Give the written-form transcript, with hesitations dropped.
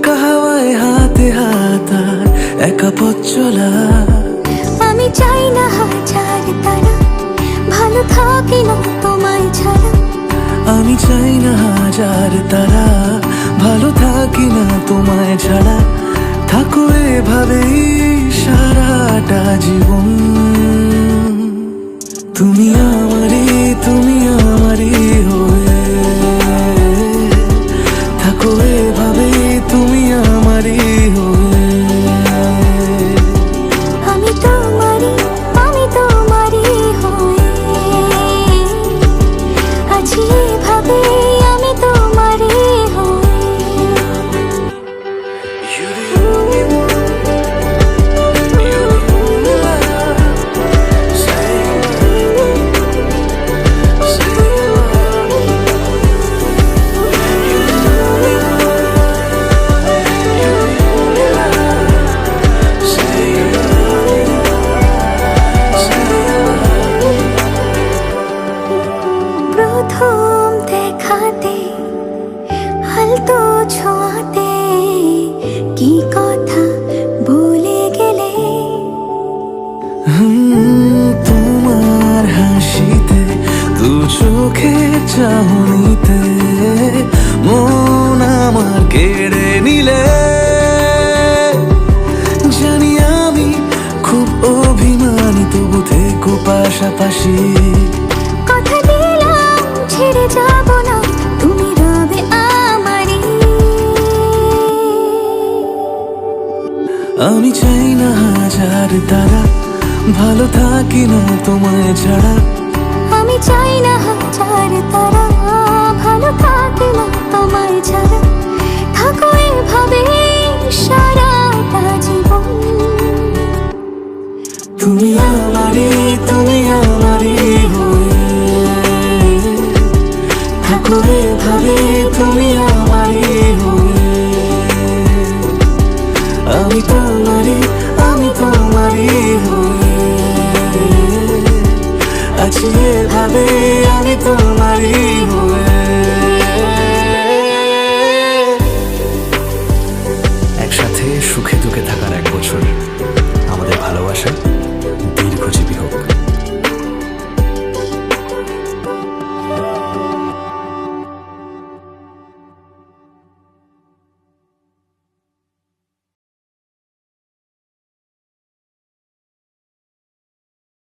হাওয়ায় হাতে হাত আর একা পথ চলা। আমি চাই না হাজার তারা, ভালো থাকি না তোমায় ছাড়া। আমি চাই না হাজার তারা, ভালো থাকি না তোমায় ছাড়া। থাকো এভাবেই সারাটা জীবন। তুমি আমারই, তুমি আমারই হয়ে থাকো এভাবেই, তুমি আমারই হয়ে। আমি তোমারই, আমি তোমারই হয়ে আছি এভাবে, আমি তোমারই হয়ে। প্রথম দেখাতে হালতো ছোঁয়াতে কি কথা বলে গেলে। তোমার হাসিতে, দু চোখে চাহনিতে মন আমার কেড়ে নিলে। জানি আমি খুব অভিমানী, তবু থেকো পাশাপাশি। কথা দিলাম ছেড়ে যাব না, তুমি রবে আমারই। আমি চাই না হাজার তারা, ভালো থাকি না তোমায় ছাড়া। আমি চাই না হাজার তারা, ভালো থাকি না তোমায় ছাড়া। থাকো এভাবে সারাটা জীবন। তুমি আমারই, তুমি আমারই হয়ে থাকো এভাবে, তুমি আমারই হয়ে। আমি তোমারই, আমি তোমারই হয়ে আছি এভাবে, আমি তোমারই হয়ে। একসাথে সুখে